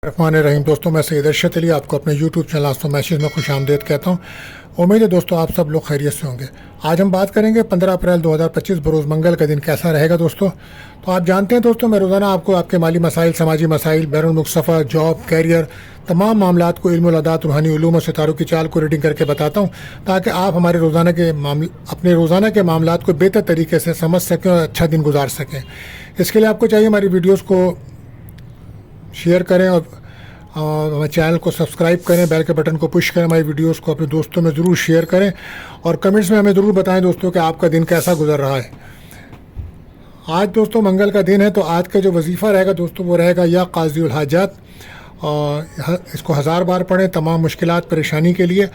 रहमान रहीम। दोस्तों, मैं सैयद अरशद अली आपको अपने यूट्यूब चैनल आस्तो मैसेज में खुश आमदीद कहता हूँ। उम्मीद है दोस्तों आप सब लोग खैरियत से होंगे। आज हम बात करेंगे 15 अप्रैल 2025 बरोज़ मंगल का दिन कैसा रहेगा। दोस्तों तो आप जानते हैं दोस्तों, मैं रोज़ाना आपको आपके माली मसाइल, समाजी मसाइल, बैरून मुल्क सफ़र, जॉब, कैरियर, तमाम मामलात को इल्म अदात, रूहानी उलूम और सितारों की चाल को रीडिंग करके बताता हूँ ताकि आप हमारे अपने रोज़ाना के मामलात को बेहतर तरीके से समझ सकें और अच्छा दिन गुजार सकें। इसके लिए आपको चाहिए हमारी वीडियोज़ को शेयर करें और हमारे चैनल को सब्सक्राइब करें, बेल के बटन को पुश करें, हमारी वीडियोस को अपने दोस्तों में ज़रूर शेयर करें और कमेंट्स में हमें ज़रूर बताएं दोस्तों कि आपका दिन कैसा गुजर रहा है। आज दोस्तों मंगल का दिन है, तो आज का जो वजीफ़ा रहेगा दोस्तों वो रहेगा या काज़ी उल हाजात, और इसको 1000 बार पढ़ें तमाम मुश्किलात परेशानी के लिए।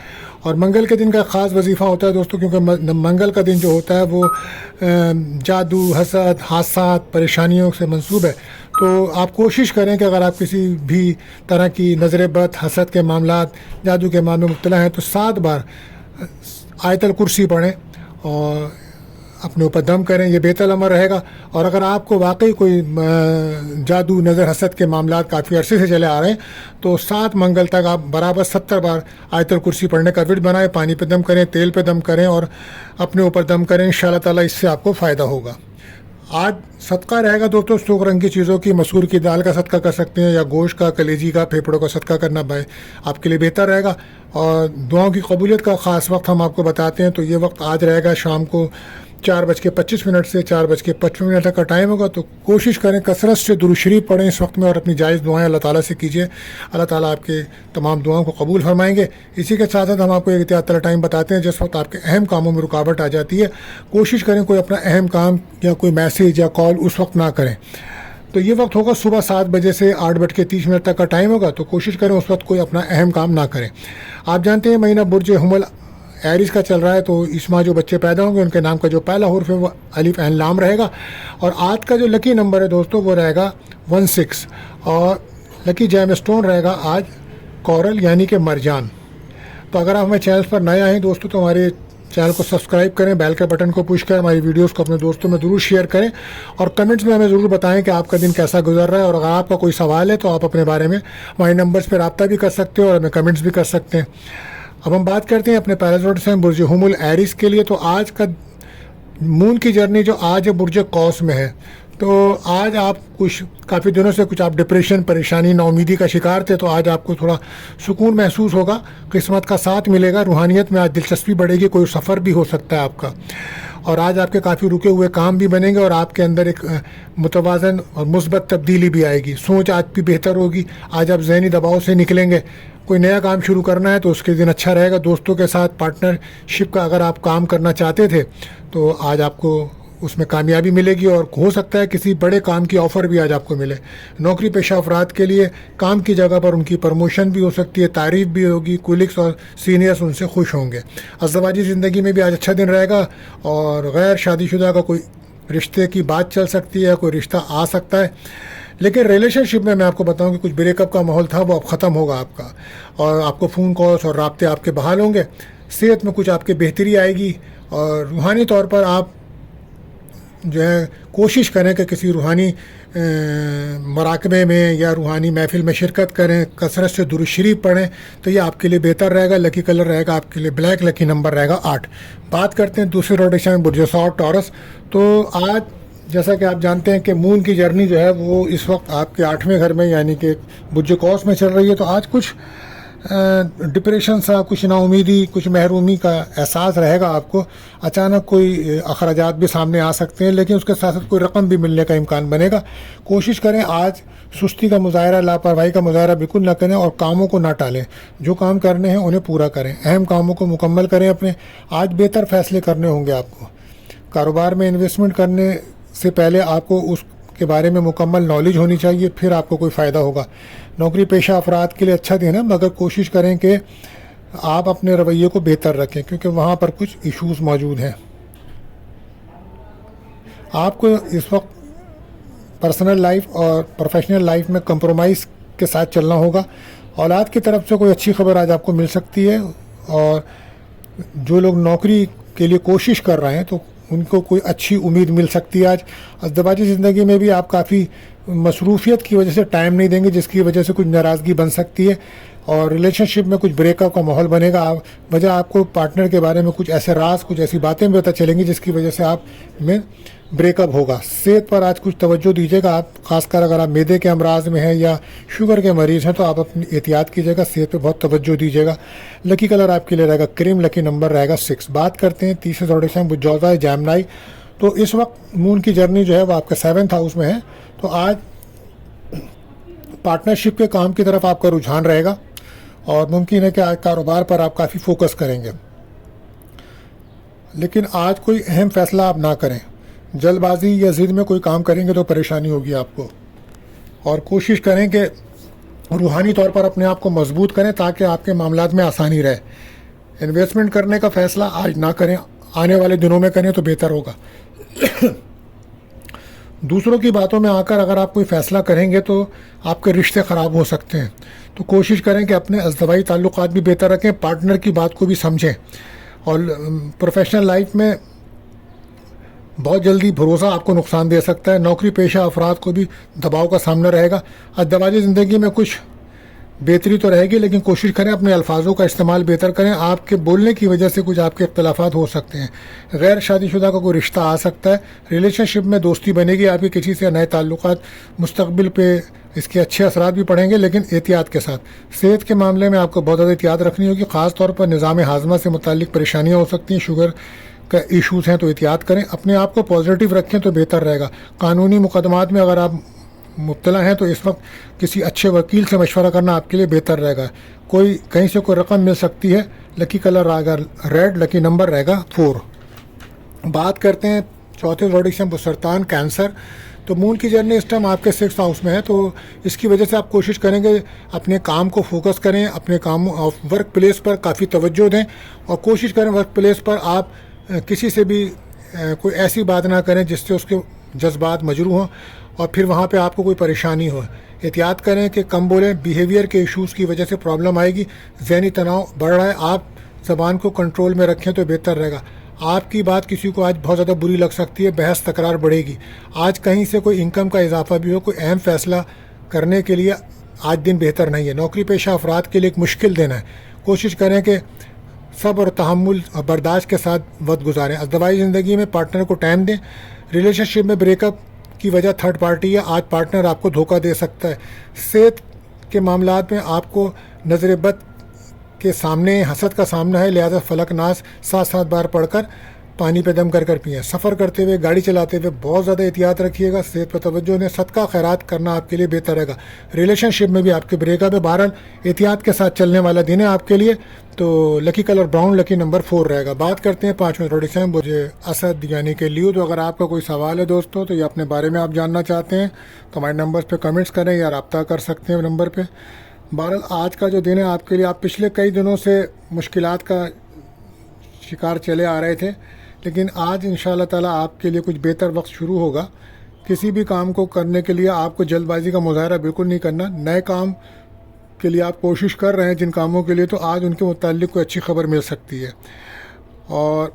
और मंगल के दिन का ख़ास वजीफ़ा होता है दोस्तों, क्योंकि मंगल का दिन जो होता है वो जादू, हसद, हादसात, परेशानियों से मंसूब है। तो आप कोशिश करें कि अगर आप किसी भी तरह की नज़र बद, हसद के मामलात, जादू के मामले में मुब्तला हैं तो 7 बार आयतल कुर्सी पढ़ें और अपने ऊपर दम करें, ये बेहतर अमल रहेगा। और अगर आपको वाकई कोई जादू, नज़र, हसद के मामलात काफ़ी अरसे से चले आ रहे हैं तो 7 मंगल तक आप बराबर 70 बार आयतल कुर्सी पढ़ने का विर्द बनाएं। पानी पे दम करें, तेल पे दम करें और अपने ऊपर दम करें। इंशाअल्लाह ताला इससे आपको फ़ायदा होगा। आज सदका रहेगा दोस्तों सुर्ख रंग की चीज़ों की, मसूर की दाल का सदका कर सकते हैं या गोश्त का, कलेजी का, फेफड़ों का सदका करना आपके लिए बेहतर रहेगा। और दुआओं की कबूलियत का ख़ास वक्त हम आपको बताते हैं, तो ये वक्त आज रहेगा शाम को 4:25 से 4:55 तक का टाइम होगा। तो कोशिश करें कसरत से दुरूद शरीफ पढ़ें इस वक्त में और अपनी जायज़ दुआएं अल्लाह ताला से कीजिए। अल्लाह ताला आपके तमाम दुआओं को कबूल फरमाएंगे। इसी के साथ साथ हम आपको एक एहतियात वाला टाइम बताते हैं जिस वक्त आपके अहम कामों में रुकावट आ जाती है। कोशिश करें कोई अपना अहम काम या कोई मैसेज या कॉल उस वक्त ना करें। तो ये वक्त होगा सुबह 7 बजे से 8:30 तक का टाइम होगा। तो कोशिश करें उस वक्त कोई अपना अहम काम ना करें। आप जानते हैं महीना बुर्ज हुमल एरिस का चल रहा है, तो इस माह जो बच्चे पैदा होंगे उनके नाम का जो पहला हुर्फ है वो अलिफ ऐन लाम रहेगा। और आज का जो लकी नंबर है दोस्तों वो रहेगा 16 और लकी जैम स्टोन रहेगा आज कोरल यानी कि मरजान। तो अगर आप हमारे चैनल पर नए आए हैं दोस्तों तो हमारे चैनल को सब्सक्राइब करें, बेल के बटन को पुश करें, हमारी वीडियोस को अपने दोस्तों में ज़रूर शेयर करें और कमेंट्स में हमें ज़रूर बताएं कि आपका दिन कैसा गुजर रहा है। और अगर आपका कोई सवाल है तो आप अपने बारे में हमारे नंबर्स पर रब्ता भी कर सकते हो और हमें कमेंट्स भी कर सकते हैं। अब हम बात करते हैं अपने पैराजोड से बुर्ज हुमुल एरिस के लिए। तो आज का मून की जर्नी जो आज है बुर्ज कौस में है, तो आज आप काफ़ी दिनों से आप डिप्रेशन, परेशानी, नाउमीदी का शिकार थे, तो आज आपको थोड़ा सुकून महसूस होगा, किस्मत का साथ मिलेगा, रूहानियत में आज दिलचस्पी बढ़ेगी, कोई सफ़र भी हो सकता है आपका। और आज आपके काफ़ी रुके हुए काम भी बनेंगे और आपके अंदर एक मुतवाज़न और मुस्बत तब्दीली भी आएगी। सोच आज भी बेहतर होगी। आज आप ज़हनी दबाव से निकलेंगे। कोई नया काम शुरू करना है तो उसके दिन अच्छा रहेगा। दोस्तों के साथ पार्टनरशिप का अगर आप काम करना चाहते थे तो आज आपको उसमें कामयाबी मिलेगी और हो सकता है किसी बड़े काम की ऑफ़र भी आज आपको मिले। नौकरी पेशा अफराद के लिए काम की जगह पर उनकी प्रमोशन भी हो सकती है, तारीफ़ भी होगी, कुलिक्स और सीनियर्स उनसे खुश होंगे। अज़दवाजी ज़िंदगी में भी आज अच्छा दिन रहेगा और गैर शादीशुदा का कोई रिश्ते की बात चल सकती है, कोई रिश्ता आ सकता है। लेकिन रिलेशनशिप में मैं आपको बताऊं कि कुछ ब्रेकअप का माहौल था वो अब ख़त्म होगा आपका और आपको फ़ोन कॉल्स और राब्ते आपके बहाल होंगे। सेहत में कुछ आपके बेहतरी आएगी और रूहानी तौर पर आप जो है कोशिश करें कि किसी रूहानी मराकबे में या रूहानी महफिल में शिरकत करें, कसरत से दुरूद शरीफ पढ़ें, तो ये आपके लिए बेहतर रहेगा। लकी कलर रहेगा आपके लिए ब्लैक, लकी नंबर रहेगा 8। बात करते हैं दूसरे रोटेशन में बुर्ज सौर टॉरस। तो आज जैसा कि आप जानते हैं कि मून की जर्नी जो है वो इस वक्त आपके 8वें घर में यानी कि बुर्ज कौस में चल रही है। तो आज कुछ डिप्रेशन सा, कुछ नाउमीदी, कुछ महरूमी का एहसास रहेगा आपको। अचानक कोई अखराजात भी सामने आ सकते हैं, लेकिन उसके साथ साथ कोई रकम भी मिलने का इम्कान बनेगा। कोशिश करें आज सुस्ती का मुजाहरा, लापरवाही का मुजाहरा बिल्कुल ना करें और कामों को ना टालें। जो काम करने हैं उन्हें पूरा करें, अहम कामों को मुकम्मल करें अपने। आज बेहतर फैसले करने होंगे आपको। कारोबार में इन्वेस्टमेंट करने से पहले आपको उसके बारे में मुकम्मल नॉलेज होनी चाहिए, फिर आपको कोई फ़ायदा होगा। नौकरी पेशा अफराद के लिए अच्छा दिन है, मगर कोशिश करें कि आप अपने रवैये को बेहतर रखें क्योंकि वहाँ पर कुछ इश्यूज़ मौजूद हैं। आपको इस वक्त पर्सनल लाइफ और प्रोफेशनल लाइफ में कंप्रोमाइज़ के साथ चलना होगा। औलाद की तरफ से कोई अच्छी खबर आज आपको मिल सकती है और जो लोग नौकरी के लिए कोशिश कर रहे हैं तो ان کو کوئی اچھی امید مل سکتی ہے. آج ازدواجی زندگی میں بھی آپ کافی مصروفیت کی وجہ سے ٹائم نہیں دیں گے، جس کی وجہ سے کچھ ناراضگی بن سکتی ہے اور ریلیشن شپ میں کچھ بریک اپ کا ماحول بنے گا. وجہ آپ کو پارٹنر کے بارے میں کچھ ایسے راز، کچھ ایسی باتیں بھی پتہ چلیں گی جس کی وجہ سے آپ میں بریک اپ ہوگا. صحت پر آج کچھ توجہ دیجیے گا آپ، خاص کر اگر آپ معدے کے امراض میں ہیں یا شوگر کے مریض ہیں تو آپ اپنی احتیاط کیجیے گا، صحت پہ بہت توجہ دیجیے گا. لکی کلر آپ کے لیے رہے گا کریم، لکی نمبر رہے گا 6. بات کرتے ہیں تیسرے زوڈیک بجوزا جیمنائی. تو اس وقت مون کی جرنی جو ہے وہ آپ کے 7th ہاؤس میں ہے. تو آج پارٹنرشپ کے کام کی طرف آپ کا رجحان رہے گا اور ممکن ہے کہ آج کاروبار پر آپ کافی فوکس کریں گے، لیکن آج کوئی اہم فیصلہ آپ نہ کریں. جلد بازی یا ضد میں کوئی کام کریں گے تو پریشانی ہوگی آپ کو. اور کوشش کریں کہ روحانی طور پر اپنے آپ کو مضبوط کریں تاکہ آپ کے معاملات میں آسانی رہے. انویسٹمنٹ کرنے کا فیصلہ آج نہ کریں، آنے والے دنوں میں کریں تو بہتر ہوگا. دوسروں کی باتوں میں آ کر اگر آپ کوئی فیصلہ کریں گے تو آپ کے رشتے خراب ہو سکتے ہیں. تو کوشش کریں کہ اپنے ازدواجی تعلقات بھی بہتر رکھیں، پارٹنر کی بات کو بھی سمجھیں. اور پروفیشنل لائف میں بہت جلدی بھروسہ آپ کو نقصان دے سکتا ہے. نوکری پیشہ افراد کو بھی دباؤ کا سامنا رہے گا. ازدواجی زندگی میں کچھ بہتری تو رہے گی، لیکن کوشش کریں اپنے الفاظوں کا استعمال بہتر کریں. آپ کے بولنے کی وجہ سے کچھ آپ کے اختلافات ہو سکتے ہیں. غیر شادی شدہ کا کوئی رشتہ آ سکتا ہے. ریلیشن شپ میں دوستی بنے گی آپ کی کسی سے، نئے تعلقات، مستقبل پہ اس کے اچھے اثرات بھی پڑیں گے لیکن احتیاط کے ساتھ. صحت کے معاملے میں آپ کو بہت زیادہ احتیاط رکھنی ہوگی، خاص طور پر نظام ہاضمہ سے متعلق پریشانیاں ہو سکتی ہیں. شوگر کا ایشوز ہیں تو احتیاط کریں. اپنے آپ کو پازیٹیو رکھیں تو بہتر رہے گا. قانونی مقدمات میں اگر آپ مبتلا ہیں تو اس وقت کسی اچھے وکیل سے مشورہ کرنا آپ کے لیے بہتر رہے گا. کوئی کہیں سے کوئی رقم مل سکتی ہے. لکی کلر رہے گا ریڈ، لکی نمبر رہے گا 4. بات کرتے ہیں چوتھے زوڈیک سرطان کینسر. تو مون کی جرنی اس ٹائم آپ کے 6th ہاؤس میں ہے، تو اس کی وجہ سے آپ کوشش کریں گے اپنے کام کو فوکس کریں، اپنے کام ورک پلیس پر کافی توجہ دیں اور کوشش کریں ورک پلیس پر آپ کسی سے بھی کوئی ایسی بات نہ کریں جس سے اس کے جذبات مجروح ہوں اور پھر وہاں پہ آپ کو کوئی پریشانی ہو. احتیاط کریں کہ کم بولیں، بیہیویئر کے ایشوز کی وجہ سے پرابلم آئے گی. ذہنی تناؤ بڑھ رہا ہے، آپ زبان کو کنٹرول میں رکھیں تو بہتر رہے گا. آپ کی بات کسی کو آج بہت زیادہ بری لگ سکتی ہے، بحث تکرار بڑھے گی. آج کہیں سے کوئی انکم کا اضافہ بھی ہو، کوئی اہم فیصلہ کرنے کے لیے آج دن بہتر نہیں ہے. نوکری پیشہ افراد کے لیے ایک مشکل دن ہے. کوشش کریں کہ صبر اور تحمل اور برداشت کے ساتھ وقت گزاریں. ازدواجی زندگی میں پارٹنر کو ٹائم دیں. ریلیشن شپ میں بریک اپ کی وجہ تھرڈ پارٹی ہے. آج پارٹنر آپ کو دھوکہ دے سکتا ہے. صحت کے معاملات میں آپ کو نظر بد کے سامنے، حسد کا سامنا ہے، لہذا فلک ناس 7 بار پڑھ کر پانی پہ دم کر کر پئیں. سفر کرتے ہوئے، گاڑی چلاتے ہوئے بہت زیادہ احتیاط رکھیے گا. صحت پر توجہ دیں. صدقہ خیرات کرنا آپ کے لیے بہتر رہے گا. ریلیشن شپ میں بھی آپ کے بریک اپ ہے. بہرحال احتیاط کے ساتھ چلنے والا دن ہے آپ کے لیے. تو لکی کلر براؤن، لکی نمبر 4 رہے گا. بات کرتے ہیں 5ویں زوڈیک مجھے اسد یعنی کہ لیو. تو اگر آپ کا کوئی سوال ہے دوستوں تو یہ اپنے بارے میں آپ جاننا چاہتے ہیں تو ہمارے نمبر پہ کمنٹس کریں یا رابطہ کر سکتے ہیں نمبر پہ. بہرحال آج کا جو دن ہے آپ کے لیے، آپ پچھلے کئی دنوں سے مشکلات کا شکار چلے آ رہے تھے، لیکن آج انشاءاللہ تعالیٰ آپ کے لیے کچھ بہتر وقت شروع ہوگا. کسی بھی کام کو کرنے کے لیے آپ کو جلد بازی کا مظاہرہ بالکل نہیں کرنا. نئے کام کے لیے آپ کوشش کر رہے ہیں جن کاموں کے لیے، تو آج ان کے متعلق کوئی اچھی خبر مل سکتی ہے. اور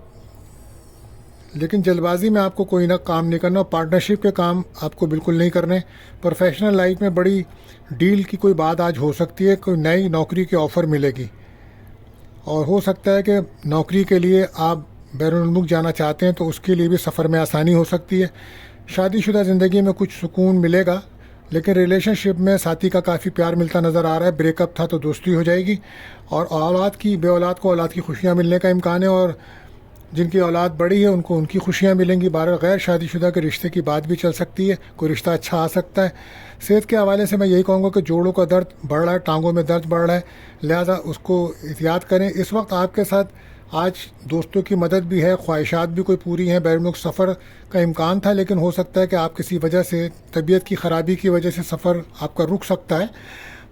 لیکن جلد بازی میں آپ کو کوئی نہ کام نہیں کرنا. پارٹنرشپ کے کام آپ کو بالکل نہیں کرنے. پروفیشنل لائف میں بڑی ڈیل کی کوئی بات آج ہو سکتی ہے، کوئی نئی نوکری کی آفر ملے گی اور ہو سکتا ہے کہ نوکری کے لیے آپ بیرون ملک جانا چاہتے ہیں تو اس کے لیے بھی سفر میں آسانی ہو سکتی ہے. شادی شدہ زندگی میں کچھ سکون ملے گا، لیکن ریلیشن شپ میں ساتھی کا کافی پیار ملتا نظر آ رہا ہے. بریک اپ تھا تو دوستی ہو جائے گی. اور بے اولاد کو اولاد کی خوشیاں ملنے کا امکان ہے، اور جن کی اولاد بڑی ہے ان کو ان کی خوشیاں ملیں گی. غیر شادی شدہ کے رشتے کی بات بھی چل سکتی ہے، کوئی رشتہ اچھا آ سکتا ہے. صحت کے حوالے سے میں یہی کہوں گا کہ جوڑوں کا درد بڑھ رہا ہے، ٹانگوں میں درد بڑھ رہا ہے، لہذا اس کو احتیاط کریں. اس وقت آپ کے ساتھ آج دوستوں کی مدد بھی ہے، خواہشات بھی کوئی پوری ہیں. بیرون ملک سفر کا امکان تھا، لیکن ہو سکتا ہے کہ آپ کسی وجہ سے، طبیعت کی خرابی کی وجہ سے سفر آپ کا رک سکتا ہے.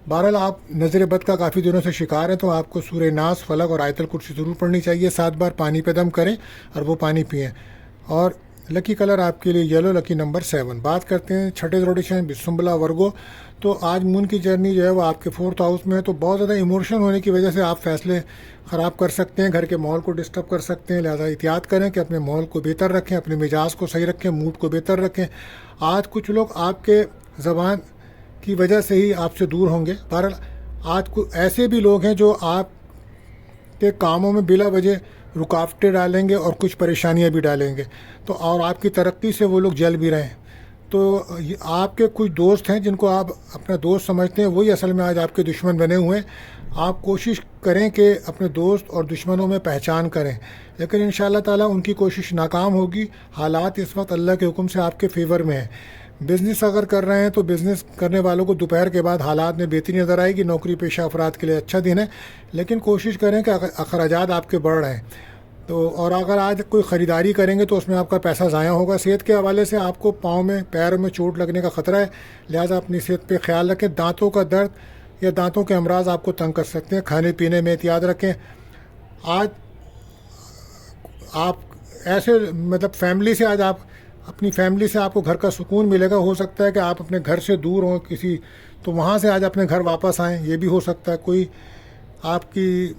بہرحال آپ نظر بد کا کافی دنوں سے شکار ہیں، تو آپ کو سورہ ناس، فلق اور آیت الکرسی ضرور پڑھنی چاہیے. 7 بار پانی پہ دم کریں اور وہ پانی پئیں. اور लकी कलर आपके लिए येलो, लकी नंबर 7। बात करते हैं छठे जोडिशन बिस्मिल्लाह वर्गो। तो आज मून की जर्नी जो है वो आपके 4th हाउस में है, तो बहुत ज़्यादा इमोशन होने की वजह से आप फैसले ख़राब कर सकते हैं, घर के माहौल को डिस्टर्ब कर सकते हैं। लिहाजा एहतियात करें कि अपने माहौल को बेहतर रखें, अपने मिजाज को सही रखें, मूड को बेहतर रखें। आज कुछ लोग आपके ज़बान की वजह से ही आपसे दूर होंगे। बहरहाल आज कुछ ऐसे भी लोग हैं जो आप के कामों में बिला वजह रुकावटें डालेंगे और कुछ परेशानियां भी डालेंगे, तो और आपकी तरक्की से वो लोग जल भी रहे हैं। तो आपके कुछ दोस्त हैं जिनको आप अपना दोस्त समझते हैं, वही असल में आज आपके दुश्मन बने हुए हैं। आप कोशिश करें कि अपने दोस्त और दुश्मनों में पहचान करें, लेकिन इंशाअल्लाह ताला उनकी कोशिश नाकाम होगी। हालात इस वक्त अल्लाह के हुक्म से आपके फेवर में है। बिज़नेस अगर कर रहे हैं तो बिज़नेस करने वालों को दोपहर के बाद हालात में बेहतरी नज़र आएगी। नौकरी पेशा अफराद के लिए अच्छा दिन है, लेकिन कोशिश करें कि अखराजात आपके बढ़ रहे हैं। तो और अगर आज कोई ख़रीदारी करेंगे तो उसमें आपका पैसा ज़ाया होगा। सेहत के हवाले से आपको पाँव में पैरों में चोट लगने का ख़तरा है, लिहाजा अपनी सेहत पे ख्याल रखें। दांतों का दर्द या दांतों के अमराज आपको तंग कर सकते हैं। खाने पीने में एहतियात रखें। आज आप ऐसे मतलब फैमिली से आज आप अपनी फैमिली से आपको घर का सुकून मिलेगा। हो सकता है कि आप अपने घर से दूर हों किसी, तो वहाँ से आज अपने घर वापस आएँ, ये भी हो सकता है। कोई आपकी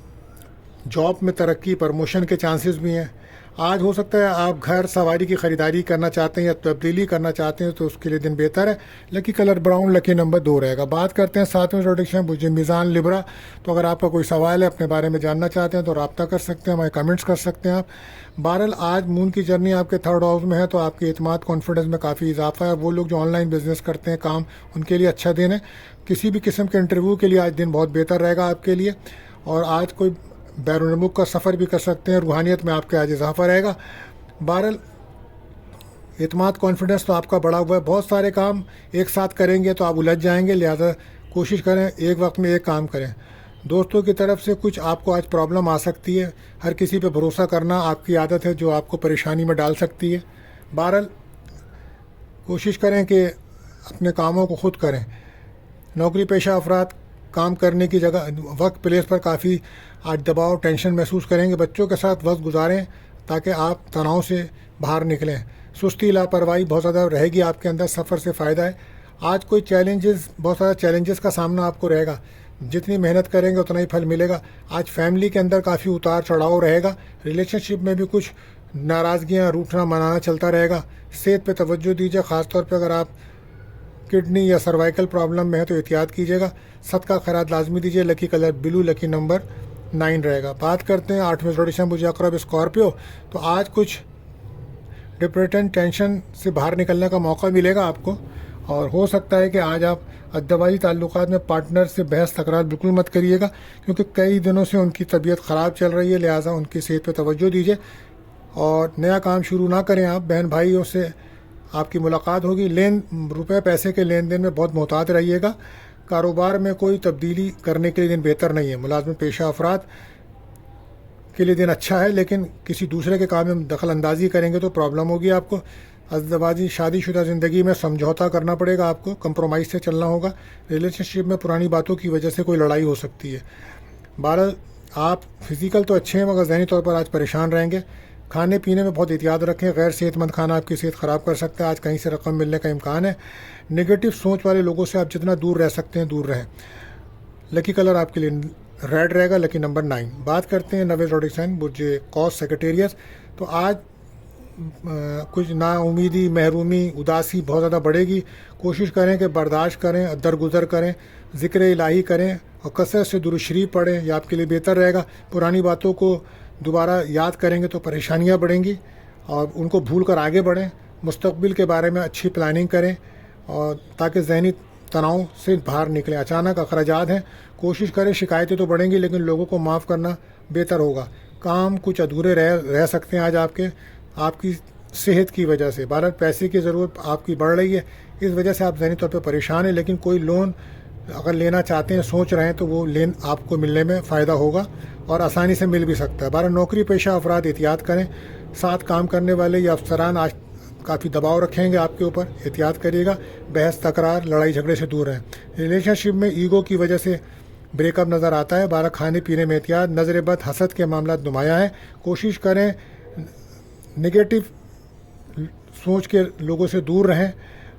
जॉब में तरक्की प्रमोशन के चांसेस भी हैं। आज हो सकता है आप घर सवारी की ख़रीदारी करना चाहते हैं या तब्दीली करना चाहते हैं, तो उसके लिए दिन बेहतर है। Lucky colour brown, lucky number 2 रहेगा। बात करते हैं 7वें प्रोडिक्शन मुझे मीज़ान लिब्रा। तो अगर आपका कोई सवाल है, अपने बारे में जानना चाहते हैं, तो रब्ता कर सकते हैं, हमारे कमेंट्स कर सकते हैं आप। बहरहाल आज मून की जर्नी आपके 3rd हाउस में है, तो आपके एतमाद कॉन्फिडेंस में काफ़ी इजाफा है। वो लोग जो ऑनलाइन बिज़नेस करते हैं काम, उनके लिए अच्छा दिन है। किसी भी किस्म के इंटरव्यू के लिए आज दिन बहुत बेहतर रहेगा आपके लिए। और आज कोई बैरून मुल्क का सफ़र भी कर सकते हैं। रूहानियत में आपके आज इजाफा रहेगा। बहरहाल एतमाद कॉन्फिडेंस तो आपका बढ़ा हुआ है। बहुत सारे काम एक साथ करेंगे तो आप उलझ जाएंगे, लिहाजा कोशिश करें एक वक्त में एक काम करें। दोस्तों की तरफ से कुछ आपको आज प्रॉब्लम आ सकती है। हर किसी पे भरोसा करना आपकी आदत है जो आपको परेशानी में डाल सकती है। बहरहाल कोशिश करें कि अपने कामों को खुद करें। नौकरी पेशा अफराद काम करने की जगह वक्त प्लेस पर काफ़ी आज दबाव टेंशन महसूस करेंगे। बच्चों के साथ वक्त गुजारें ताकि आप तनाव से बाहर निकलें। सुस्ती लापरवाही बहुत ज़्यादा रहेगी आपके अंदर, सफ़र से फ़ायदा है। आज कोई चैलेंजेस, बहुत सारा चैलेंजेस का सामना आपको रहेगा। जितनी मेहनत करेंगे उतना ही फल मिलेगा। आज फैमिली के अंदर काफ़ी उतार चढ़ाव रहेगा। रिलेशनशिप में भी कुछ नाराज़गियाँ, रूठना मनाना चलता रहेगा। सेहत पे तवज्जो दीजिए, ख़ासतौर पे अगर आप किडनी या सर्वाइकल प्रॉब्लम में है तो एहतियात कीजिएगा। सदका खैरात लाजमी दीजिए। Lucky colour blue, lucky number 9 रहेगा। बात करते हैं 8वें जोडिशन मुझे अकरब स्कॉर्पियो। तो आज कुछ डिप्रेशन, टेंशन से बाहर निकलने का मौका मिलेगा आपको। और हो सकता है कि आज आप अद्दवाई ताल्लुकात में पार्टनर से बहस तकरार बिल्कुल मत करिएगा, क्योंकि कई दिनों से उनकी तबीयत ख़राब चल रही है। लिहाजा उनकी सेहत पर तवज्जो दीजिए और नया काम शुरू ना करें। आप बहन भाइयों से आपकी मुलाकात होगी। रुपए पैसे के लेन देन में बहुत मोहतात रहिएगा। कारोबार में कोई तब्दीली करने के लिए दिन बेहतर नहीं है। मुलाजम पेशा अफराद के लिए दिन अच्छा है, लेकिन किसी दूसरे के काम में दखल अंदाजी करेंगे तो प्रॉब्लम होगी आपको। अज़दवाजी शादीशुदा ज़िंदगी में समझौता करना पड़ेगा आपको, कंप्रोमाइज़ से चलना होगा। रिलेशनशिप में पुरानी बातों की वजह से कोई लड़ाई हो सकती है। बहरहाल आप फिज़िकल तो अच्छे हैं मगर ज़हनी तौर पर आज परेशान रहेंगे। खाने पीने में बहुत एहतियात रखें। गैर सेहतमंद खाना आपकी सेहत ख़राब कर सकता है। आज कहीं से रकम मिलने का इम्कान है। नेगेटिव सोच वाले लोगों से आप जितना दूर रह सकते हैं दूर रहें। लकी कलर आपके लिए रेड रहेगा, लकी नंबर 9। बात करते हैं 9वें ज़ोडिक साइन बुर्ज कौस सेक्रेटेरियस। तो आज कुछ नाउमीदी, महरूमी, उदासी बहुत ज़्यादा बढ़ेगी। कोशिश करें कि बर्दाश्त करें, दरगुजर करें, ज़िक्र इलाही करें और कसरत से दुरूद शरीफ पढ़ें। यह आपके लिए बेहतर रहेगा। पुरानी बातों को दोबारा याद करेंगे तो परेशानियां बढ़ेंगी और उनको भूल कर आगे बढ़ें। मुस्तकबिल के बारे में अच्छी प्लानिंग करें और ताकि ज़हनी तनाव से बाहर निकलें। अचानक अखराजात हैं, कोशिश करें। शिकायतें तो बढ़ेंगी लेकिन लोगों को माफ़ करना बेहतर होगा। काम कुछ अधूरे रह सकते हैं आज आपकी सेहत की वजह से। भारत पैसे की ज़रूरत आपकी बढ़ रही है, इस वजह से आप ज़हनी तौर पर परेशान हैं। लेकिन कोई लोन अगर लेना चाहते हैं, सोच रहे हैं, तो वो लेन आपको मिलने में फ़ायदा होगा और आसानी से मिल भी सकता है। 12 नौकरी पेशा अफराद एहतियात करें। साथ काम करने वाले या अफसरान आज काफ़ी दबाव रखेंगे आपके ऊपर, एहतियात करिएगा। बहस तकरार, लड़ाई झगड़े से दूर रहें। रिलेशनशिप में ईगो की वजह से ब्रेकअप नज़र आता है। 12 खाने पीने में एहतियात। नज़र बद, हसद के मामला नुमाया है। कोशिश करें नेगेटिव सोच के लोगों से दूर रहें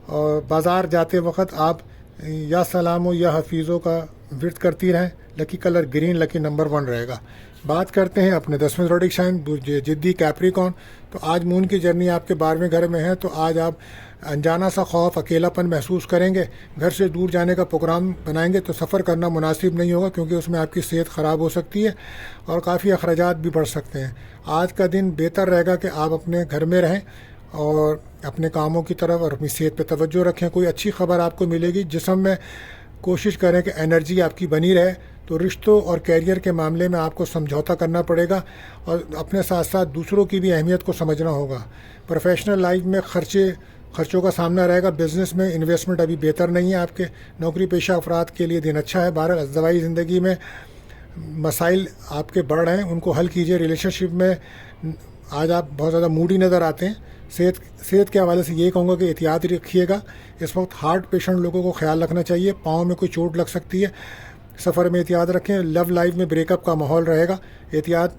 और बाज़ार जाते वक्त आप या सलामो या हफीज़ों का विर्द करती रहें। Lucky colour green, lucky number 1 रहेगा। बात करते हैं अपने 10वें ज़ोडिक साइन जिद्दी कैप्रिकॉर्न। तो आज मून की जर्नी आपके 12वें घर में है, तो आज आप अनजाना सा खौफ, अकेलापन महसूस करेंगे। घर से दूर जाने का प्रोग्राम बनाएंगे तो सफ़र करना मुनासिब नहीं होगा, क्योंकि उसमें आपकी सेहत ख़राब हो सकती है और काफ़ी अखराजात भी बढ़ सकते हैं। आज का दिन बेहतर रहेगा कि आप अपने घर में रहें और अपने कामों की तरफ और अपनी सेहत पे तवज्जो रखें। कोई अच्छी खबर आपको मिलेगी। जिस्म में कोशिश करें कि एनर्जी आपकी बनी रहे। तो रिश्तों और कैरियर के मामले में आपको समझौता करना पड़ेगा और अपने साथ साथ दूसरों की भी अहमियत को समझना होगा। प्रोफेशनल लाइफ में खर्चों का सामना रहेगा। बिज़नेस में इन्वेस्टमेंट अभी बेहतर नहीं है आपके। नौकरी पेशा अफराद के लिए दिन अच्छा है। बहरहाल ज़वाई ज़िंदगी में मसाइल आपके बढ़ रहे हैं, उनको हल कीजिए। रिलेशनशिप में आज आप बहुत ज़्यादा मूडी नज़र आते हैं। सेहत के हवाले से ये कहूँगा कि एहतियात रखिएगा। इस वक्त हार्ट पेशेंट लोगों को ख्याल रखना चाहिए, पाँव में कोई चोट लग सकती है। सफ़र में एहतियात रखें। लव लाइफ में ब्रेकअप का माहौल रहेगा, एहतियात।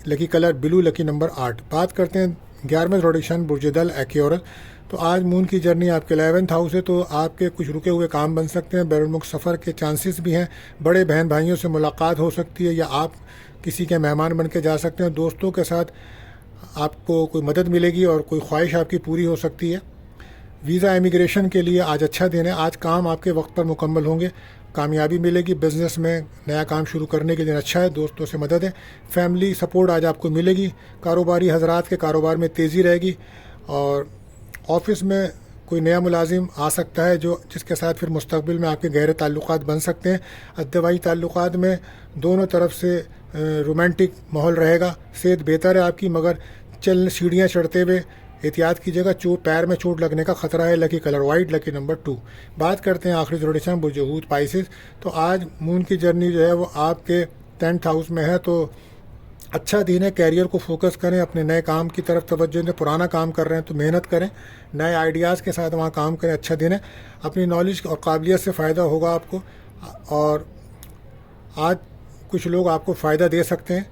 Lucky colour blue, lucky number 8। बात करते हैं 11वें ज़ोडिक साइन बुर्ज-ए-दल एक्यूरस। तो आज मून की जर्नी आपके 11th हाउस है, तो आपके कुछ रुके हुए काम बन सकते हैं। बैरुमुल्क सफ़र के चांसेस भी हैं। बड़े बहन भाइयों से मुलाकात हो सकती है या आप किसी के मेहमान बन के जा सकते हैं। दोस्तों के साथ आपको कोई मदद मिलेगी और कोई ख्वाहिश आपकी पूरी हो सकती है। वीज़ा इमिग्रेशन के लिए आज अच्छा दिन है। आज काम आपके वक्त पर मुकम्मल होंगे, कामयाबी मिलेगी। बिज़नेस में नया काम शुरू करने के लिए अच्छा है। दोस्तों से मदद है। फैमिली सपोर्ट आज आपको मिलेगी। कारोबारी हजरात के कारोबार में तेज़ी रहेगी और ऑफिस में कोई नया मुलाजिम आ सकता है जिसके साथ फिर मुस्तकबिल में आपके गहरे ताल्लुकात बन सकते हैं। अदवाई ताल्लुकात में दोनों तरफ से रोमांटिक माहौल रहेगा। सेहत बेहतर है आपकी, मगर सीढ़ियाँ चढ़ते हुए एहतियात कीजिएगा। पैर में चोट लगने का खतरा है। Lucky colour white, lucky number 2। बात करते हैं आखिरी ज़ोडिक साइन बुर्ज-ए-हूत पाइसेस। तो आज मून की जर्नी जो है वो आपके 10th हाउस में है, तो अच्छा दिन है। कैरियर को फोकस करें, अपने नए काम की तरफ तवज्जो दें। पुराना काम कर रहे हैं तो मेहनत करें, नए आइडियाज़ के साथ वहाँ काम करें। अच्छा दिन है। अपनी नॉलेज और काबिलियत से फ़ायदा होगा आपको और आज कुछ लोग आपको फ़ायदा दे सकते हैं।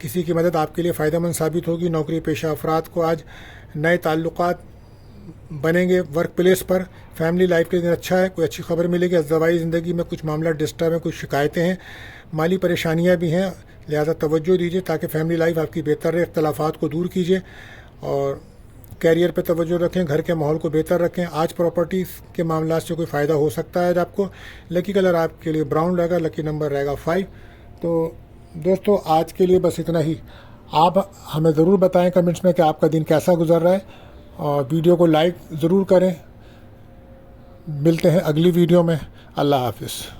किसी की मदद आपके लिए फ़ायदेमंद साबित होगी। नौकरी पेशा अफराद को आज नए ताल्लुकात बनेंगे वर्क प्लेस पर। फैमिली लाइफ के दिन अच्छा है, कोई अच्छी खबर मिलेगी। ज़वाई ज़िंदगी में कुछ मामला डिस्टर्ब है, कुछ शिकायतें हैं, माली परेशानियां भी हैं, लिहाजा तवज्जो दीजिए ताकि फैमिली लाइफ आपकी बेहतर रहे। इख्तलाफात को दूर कीजिए और कैरियर पे तवज्जो रखें। घर के माहौल को बेहतर रखें। आज प्रॉपर्टीज़ के मामला से कोई फ़ायदा हो सकता है आज आपको। लकी कलर आपके लिए ब्राउन रहेगा, लकी नंबर रहेगा 5। तो दोस्तों आज के लिए बस इतना ही। आप हमें ज़रूर बताएं कमेंट्स में कि आपका दिन कैसा गुजर रहा है और वीडियो को लाइक ज़रूर करें। मिलते हैं अगली वीडियो में। अल्लाह हाफिज़।